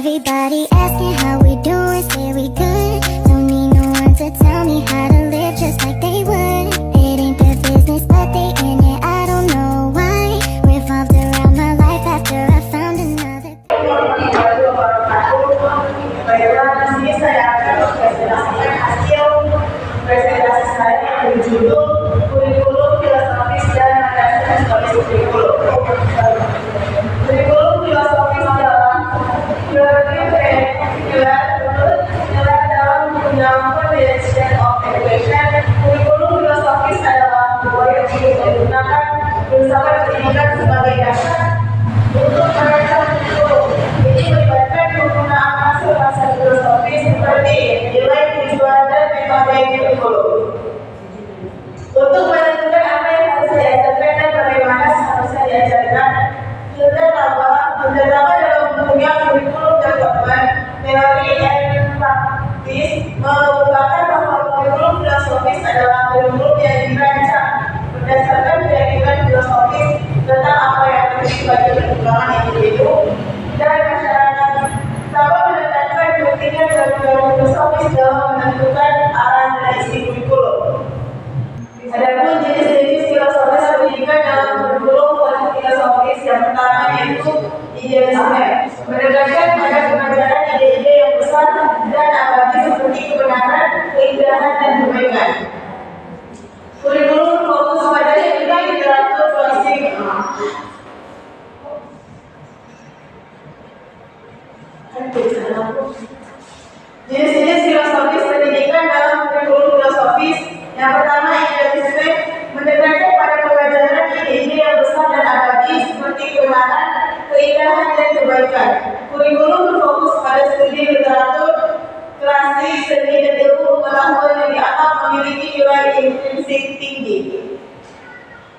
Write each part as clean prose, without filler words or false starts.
Everybody asking how we doing, say we good. Don't need no one to tell me how to live just like they would. It ain't their business, but they in it, I don't know why. Revolved around my life after I found another. Baiklah, di sini saya akan mempresentasikan hasil presentasi saya yang berjudul Kurikulum Filosofis dan Mekanisme Historis Kurikulum. Kurikulum filosofis adalah teori nilai dalam Undang-Undang Direction of Education. Kurikulum filosofis adalah teori yang digunakan bersama pendidikan sebagai dasar untuk merancang kurikulum. Ini melibatkan penggunaan hasil-hasil filosofis seperti nilai, tujuan, dan metode kurikulum untuk menentukan apa yang harus diajarkan dan bagaimana seharusnya diajarkan. Terdapat dalam bukunya Kurikulum dan Dogma, Teori dan Praktis mengumpulkan bahwa kurikulum filosofis adalah kurikulum yang dirancang berdasarkan keyakinan filosofis tentang apa yang penting bagi perkembangan individu dan masyarakat, tanpa menekankan pentingnya teori filosofis dalam menentukan arah dan isi kurikulum. Adapun jenis-jenis filosofis pendidikan dalam kurikulum filosofis yang pertama yaitu idealisme, menekankan pada pengajaran ide-ide yang besar dan abadi seperti kebenaran, keindahan, dan kebaikan. Kurikulum fokus pada nilai literatur klasik. Jenis-jenis filosofis pendidikan dalam kurikulum filosofis. Yang pertama, idealisme, menekankan pada pengajaran ide-ide yang besar dan abadi seperti kebenaran, keindahan, dan kebaikan. Kurikulum berfokus pada studi literatur, klasik, seni, dan ilmu pengetahuan yang dianggap memiliki nilai intrinsik tinggi.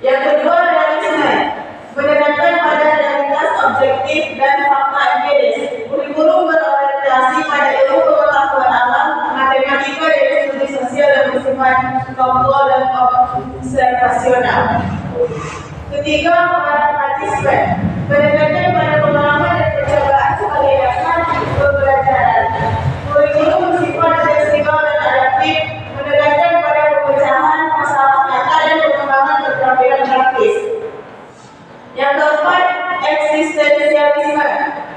Yang kedua, realisme, menekankan pada realitas objektif dan fakta empiris. Kurikulum berorientasi pada ilmu pengetahuan alam, matematika, dan studi sosial yang bersifat faktual dan observasional. Ketiga, pragmatisme, menekankan pada pengalaman dan percobaan sebagai dasar pembelajaran. Kurikulum bersifat fleksibel dan adaptif, menekankan pada pemecahan masalah nyata dan pengembangan keterampilan praktis. Yang keempat, eksistensialisme,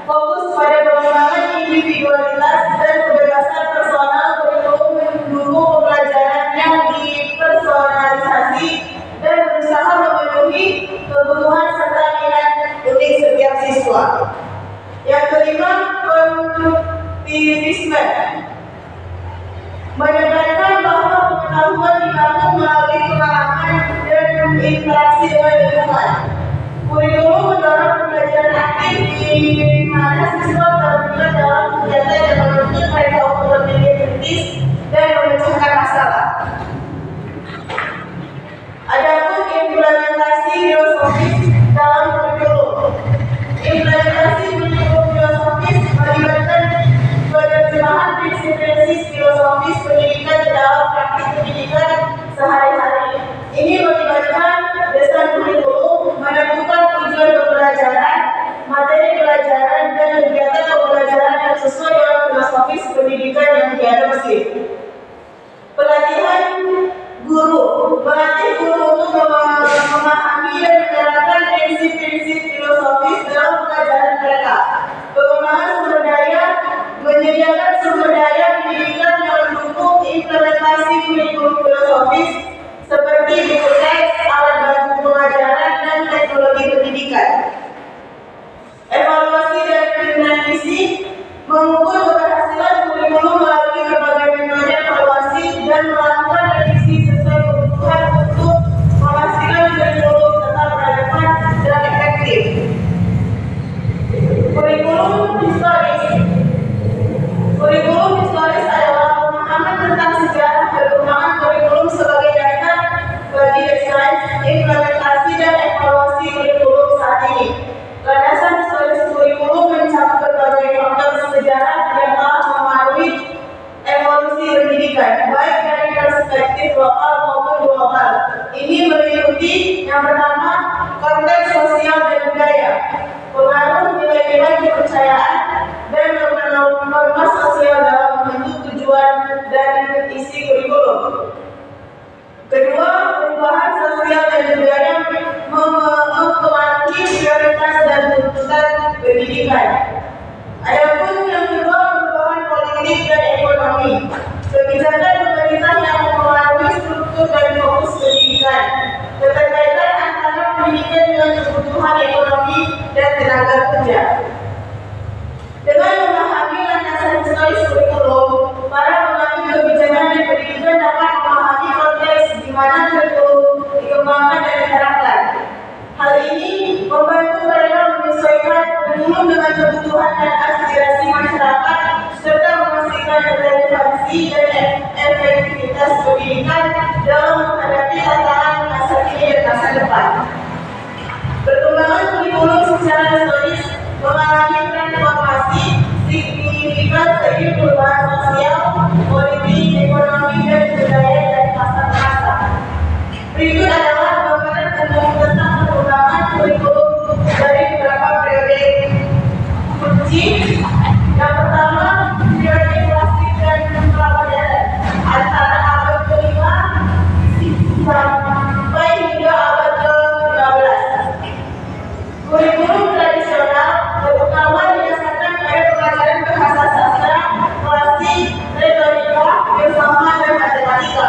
fokus pada pengembangan individualitas dan kebebasan personal. Kurikulum mendukung pembelajaran yang dipersonalisasi dan berusaha memenuhi kebutuhan serta minat unik setiap siswa. Yang kelima, konstruktivisme, menekankan bahwa pengetahuan dibangun melalui pengalaman dan interaksi dengan lingkungan. Kurikulum mendorong pembelajaran aktif di mana siswa terlibat dalam kegiatan yang menuntut mereka untuk berpikir kritis dan memecahkan masalah. Adapun implementasi filosofis dalam kurikulum. Implementasi kurikulum filosofis melibatkan penerjemahan prinsip-prinsip filosofis pendidikan ke dalam praktik pendidikan sehari-hari. Ini melibatkan desain kurikulum, menentukan tujuan pembelajaran, materi pelajaran, dan kegiatan pembelajaran yang sesuai dengan filosofis pendidikan yang diadopsi. Pelatihan guru, melatih guru untuk memahami dan menerapkan prinsip-prinsip filosofis dalam pengajaran mereka. Pengembangan sumber daya, menyediakan sumber daya pendidikan yang mendukung implementasi kurikulum filosofis seperti buku teks, alat bantu pengajaran, dan teknologi pendidikan. Evaluasi dan kriminalisasi, mengukur keberhasilan kurikulum melalui berbagai metode evaluasi dan melakukan revisi sesuai kebutuhan untuk memastikan kurikulum tetap relevan dan efektif. Kurikulum historis. Kurikulum historis adalah pemahaman tentang sejarah perkembangan kurikulum sebagai dasar bagi desain, implementasi, dan evaluasi kurikulum saat ini. Landasan historis kurikulum mencakup berbagai faktor sejarah Kedua, perubahan sosial dan budaya mempengaruhi prioritas dan tuntutan pendidikan. Adapun yang kedua, perubahan politik dan ekonomi. Kebijakan pemerintah yang mempengaruhi struktur dan fokus pendidikan. Keterkaitan antara pendidikan dengan kebutuhan ekonomi dan tenaga kerja. Dengan memahami landasan historis kurikulum, para pengambil kebijakan dan pendidikan dapat memahami konteks di mana kurikulum dikembangkan dan diterapkan. Hal ini membantu mereka menyesuaikan kurikulum dengan kebutuhan dan aspirasi masyarakat serta memastikan relevansi dan efektivitas pendidikan dalam menghadapi tantangan masa kini dan masa depan. Perkembangan kurikulum secara historis mengalami transformasi signifikan seiring perubahan sosial, politik, ekonomi, dan budaya dari masa ke masa. Berikut adalah gambaran umum tentang perkembangan kurikulum dari beberapa periode kunci. Yang pertama, periode klasik dan pramodern antara abad ke-5 sampai hingga abad ke-15. Kurikulum tradisional terutama didasarkan pada pelajaran bahasa sastra, klasik, retorika, filsafat, dan matematika.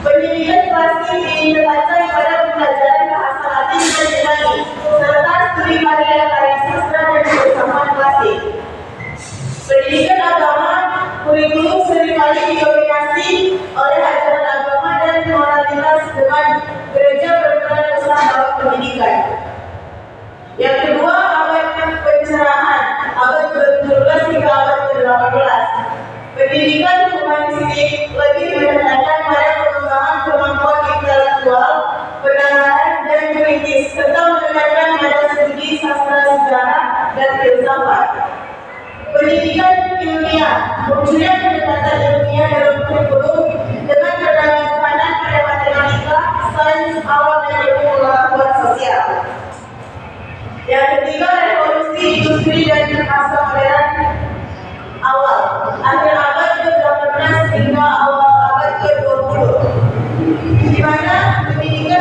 Pendidikan klasik ditekankan pada pembelajaran bahasa Latin dan Yunani, serta studi karya-karya sastra dan filsafat klasik. Pendidikan agama, kurikulum seringkali didominasi oleh ajaran agama dan moralitas dengan gereja berperan besar dalam pendidikan. Yang kedua, abad pencerahan, abad ke-17 hingga abad ke-18. Pendidikan humanistik lebih menekankan pada pengembangan kemampuan intelektual, penalaran, dan kritis, serta menekankan pada studi sastra sejarah dan filsafat. Pendidikan ilmiah, munculnya pendekatan ilmiah dalam kurikulum dengan penekanan pada matematika, sains awam, dan ilmu pengetahuan sosial. Yang ketiga, revolusi industri dan masa modern awal, akhir abad ke-18 hingga awal abad ke-20, di mana pendidikan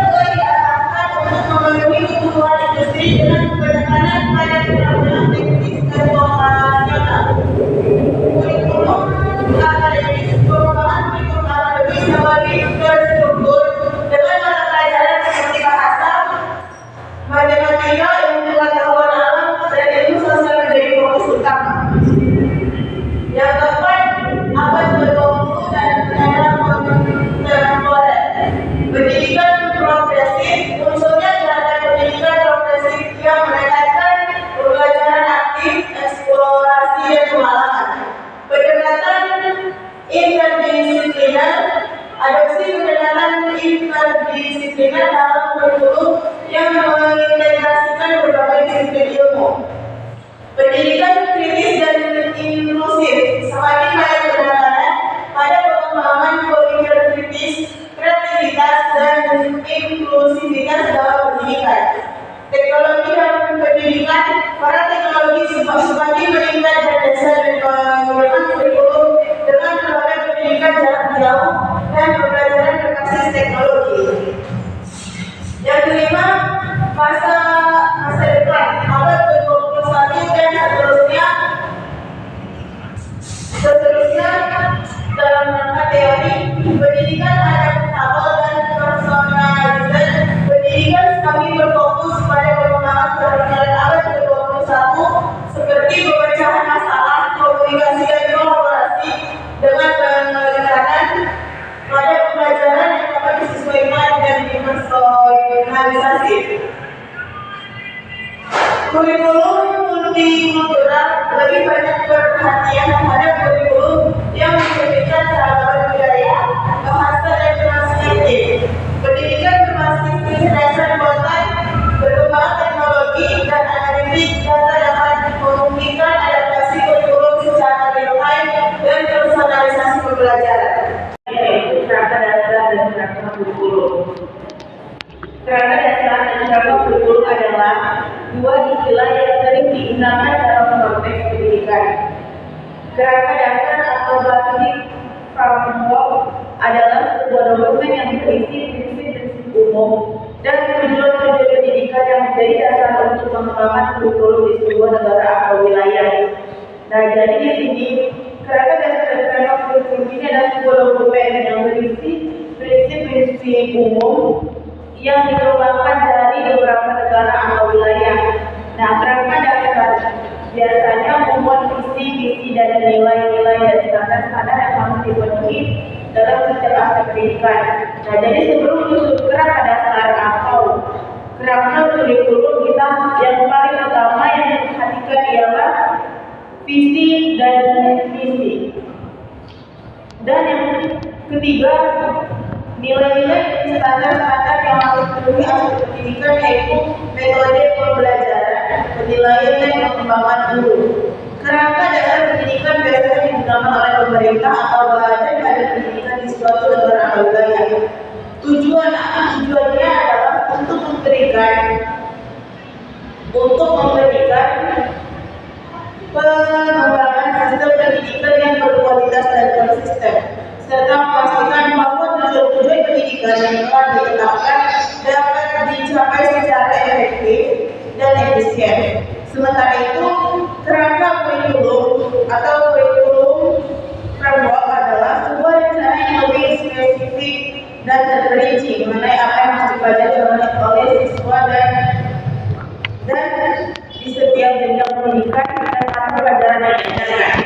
mulai diarahkan untuk memenuhi kebutuhan industri dengan penekanan pada keterampilan teknis dan operasional. Kurikulum akademis, pengembangan kurikulum akademis sebagai terstruktur dengan mata pelajaran seperti bahasa, matematika, ilmu pengetahuan alam, dan ilmu sosial menjadi fokus utama. Yang keempat, abad ke-20 dan era kontemporer. Pendidikan progresif, munculnya gerakan pendidikan progresif yang menekankan pembelajaran aktif, eksplorasi, dan pengalaman. Pendekatan interdisipliner, adopsi pendekatan interdisipliner dalam kurikulum yang mengintegrasikan berbagai disiplin ilmu. Pendidikan kritis dan inklusif, semakin banyak pendekatan pada pengembangan pemikiran kritis, kreativitas, dan inklusivitas dalam pendidikan. Teknologi dalam pendidikan, para teknologi semakin meningkat dan dasar dan menggunakan kurikulum dengan berbagai pendidikan jarak jauh dan pembelajaran berbasis teknologi. Yang kelima, masa depan, abad ke-21 dan seterusnya dalam rangka teori, pendidikan adaptabel dan personalisasi. Pendidikan semakin berfokus pada pengembangan keterampilan abad ke-21 seperti pemecahan masalah, komunikasi, dan kolaborasi dengan pendekatan pada pembelajaran yang dapat disesuaikan dan dipersonalisasi. Kurikulum multikultural lebih banyak perhatian terhadap kurikulum yang mencerminkan keragaman budaya, bahasa, dan perspektif. Pendidikan berbasis kecerdasan buatan, berkembang teknologi, dan analitik data dapat memungkinkan adaptasi kurikulum secara real-time dan personalisasi pembelajaran. Kerangka dasar dan kerangka kurikulum. Kerangka dasar dan kerangka kurikulum adalah dua istilah yang sering digunakan dalam konteks pendidikan. Kerangka dasar atau basic adalah sebuah dokumen yang berisi prinsip-prinsip umum dan tujuan-tujuan pendidikan yang menjadi dasar untuk pengembangan kurikulum di sebuah negara atau wilayah. Nah, jadi di sini kerangka dasar dan kerangka kurikulum ini adalah sebuah dokumen yang berisi prinsip-prinsip umum yang dikembangkan dari beberapa negara atau wilayah. Nah, kerangka dasar biasanya memuat visi-misi dan nilai-nilai dan standar-standar yang harus dipenuhi dalam setiap aspek pendidikan. Nah, jadi sebelum menyusun kerangka dasar atau kerangka kurikulum kita, yang paling utama yang diperhatikan ialah visi dan misi. Dan yang ketiga, nilai-nilai dan standar-standar yang harus dipenuhi aspek pendidikan, yaitu metode pembelajaran, penilaian dan pengembangan guru. Kerangka dasar pendidikan biasanya digunakan oleh pemerintah atau badan pendidikan di suatu negara atau wilayah. Tujuannya adalah untuk memberikan pengembangan sistem pendidikan yang berkualitas dan konsisten, serta memastikan bahwa tujuan-tujuan pendidikan yang telah ditetapkan dapat dicapai secara efektif dan efisien. Sementara itu, kerangka kurikulum atau kurikulum framework adalah sebuah rencana yang lebih spesifik dan terperinci mengenai apa yang harus dipelajari oleh siswa dan di setiap jenjang pendidikan dan mata pelajaran yang diajarkan.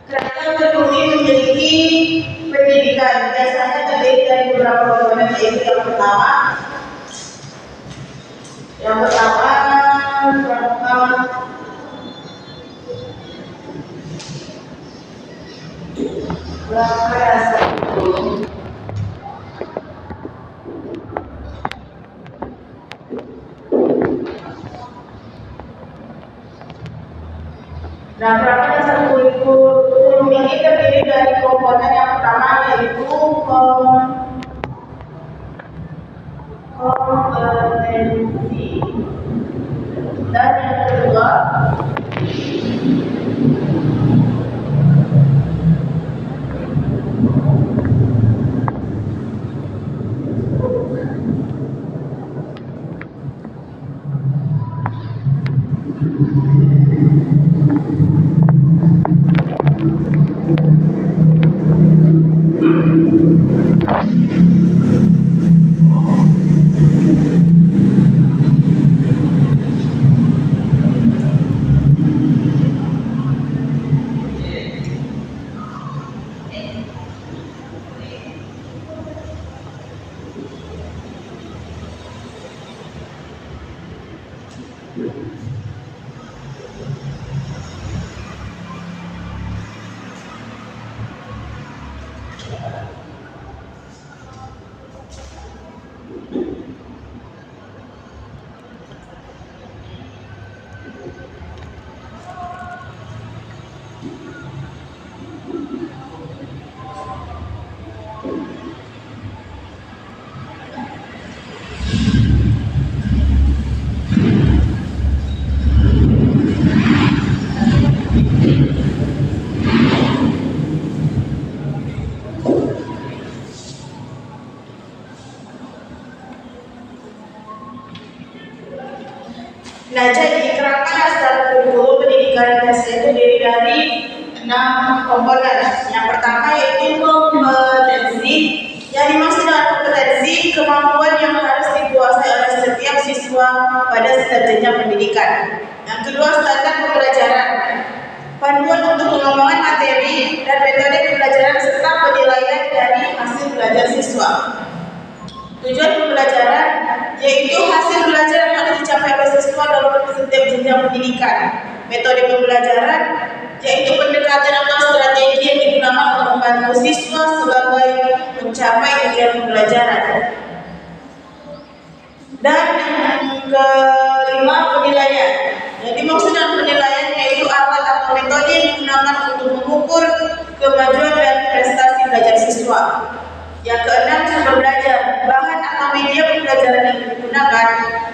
Kerangka kurikulum ini memiliki pendidikan biasanya terdiri dari beberapa komponen, yaitu yang pertama kerangka dasar kurikulum. Nah, kerangka dasar kurikulum ini terdiri dari komponen yang pertama, yaitu kompetensi, dan yang kedua Nah, jadi kerangka dasar kurikulum pendidikan biasanya terdiri dari 6 komponen. Yang pertama yaitu kompetensi. Yang dimaksud dengan kompetensi, kemampuan yang harus dikuasai oleh setiap siswa pada setiap jenjang pendidikan. Yang kedua, standar pembelajaran, panduan untuk pengembangan materi dan metode pembelajaran serta penilaian dari hasil belajar siswa. Tujuan pembelajaran yaitu hasil belajar yang harus dicapai oleh siswa dalam setiap jenjang pendidikan. Metode pembelajaran yaitu pendekatan atau strategi yang digunakan untuk membantu siswa sebagai mencapai tujuan pembelajaran. Dan yang kelima, penilaian. Yang dimaksud dengan penilaian yaitu alat atau metode yang digunakan untuk mengukur kemajuan dan prestasi belajar siswa. Yang keenam, sumber belajar, bahan atau media pembelajaran yang digunakan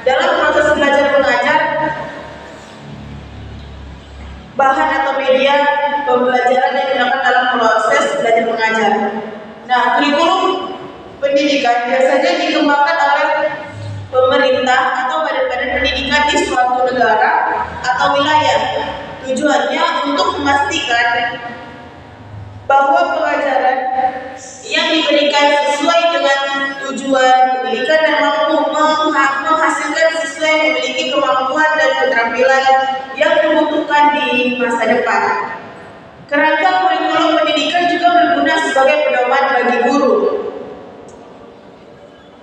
dalam proses belajar mengajar. Bahan atau media pembelajaran yang digunakan dalam proses belajar mengajar. Nah, kurikulum pendidikan biasanya dikembangkan oleh pemerintah atau badan-badan pendidikan di suatu negara atau wilayah. Tujuannya untuk memastikan bahwa pelajaran yang diberikan sesuai dengan tujuan pendidikan dan mampu menghasilkan siswa yang memiliki kemampuan dan keterampilan yang dibutuhkan di masa depan. Kerangka kurikulum pendidikan juga berguna sebagai pedoman bagi guru.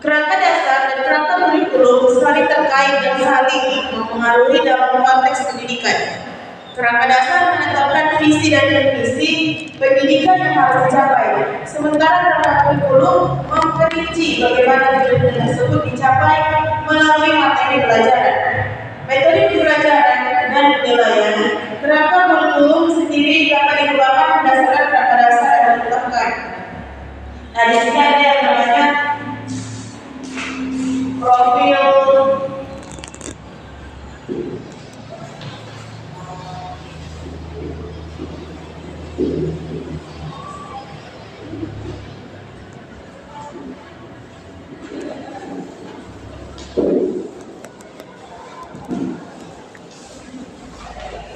Kerangka dasar dan kerangka kurikulum saling terkait dan saling mempengaruhi dalam konteks pendidikan. Kerangka dasar menetapkan visi dan misi pendidikan yang harus dicapai. Sementara kerangka kurikulum memperinci bagaimana tujuan tersebut dicapai melalui materi pelajaran, metode pembelajaran, dan penilaian. Kerangka kurikulum sendiri dapat dikembangkan berdasarkan kerangka dasar yang ditetapkan. Nah, di sini ada yang namanya profil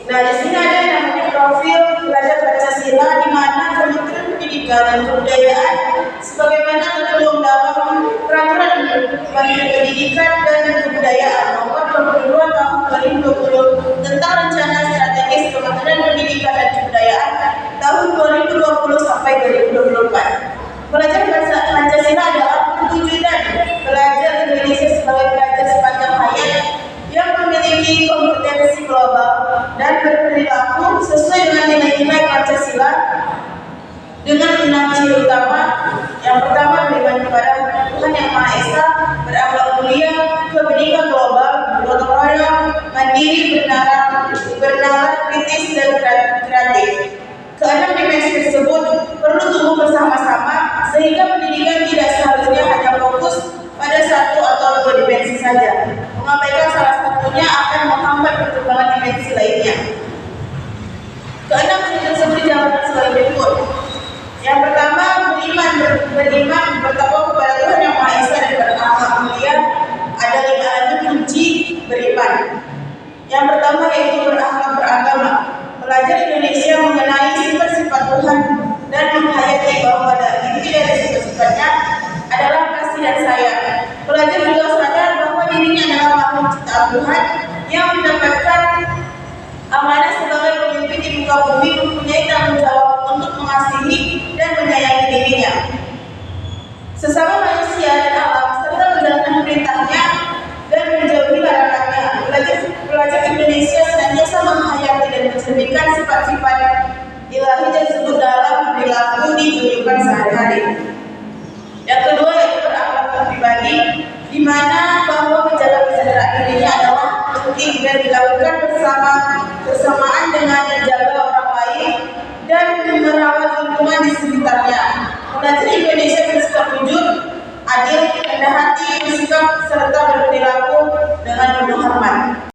Nah, di sini ada yang namanya profil pelajar Pancasila, di mana Kementerian Pendidikan dan Kebudayaan sebagaimana tertuang dalam Peraturan Menteri Pendidikan dan Kebudayaan Nomor 22 Tahun 2020 tentang Rencana Strategis Kementerian Pendidikan dan Kebudayaan tahun 2020 sampai 2024. Pelajar Pancasila adalah perwujudan pelajar Indonesia sebagai pelajar sepanjang hayat yang memiliki kompetensi global dan berperilaku sesuai dengan nilai-nilai Pancasila dengan 6 ciri utama. Yang pertama, beriman kepada Tuhan Yang Maha Esa, berakhlak mulia, kebeningan global, bergotong royong, mandiri, bernalar, kritis, dan kreatif. Keenam dimensi tersebut perlu tumbuh bersama-sama sehingga pendidikan tidak seharusnya hanya fokus pada satu atau dua dimensi saja. Mengabaikan salah satunya akan menghambat perkembangan dimensi lainnya. Keenam ciri tersebut dijabarkan sebagai berikut. Yang pertama, beriman bertakwa kepada Tuhan Yang Maha Esa dan berakhlak mulia. Ada 5 elemen kunci beriman. Yang pertama yaitu berakhlak beragama. Pelajar Indonesia mengenai sifat-sifat Tuhan dan menghayati bahwa inti dari sifat-sifatnya adalah kasih dan sayang. Pelajar juga sadar bahwa dirinya adalah makhluk ciptaan Tuhan yang mendapatkan amanah sebagai pemimpin di muka bumi, mempunyai tanggung jawab untuk mengasihi dan menyayangi dirinya, sesama manusia dan alam, serta menjalankan perintahnya dan menjauhi larangannya. Pelajar Indonesia senantiasa menghayati dan mencerminkan sifat-sifat ilahi tersebut dalam perilaku di kehidupan sehari-hari. Yang kedua yaitu berakhlak pribadi, di mana bahwa menjaga kesadaran dirinya adalah penting dan dilakukan bersamaan dengan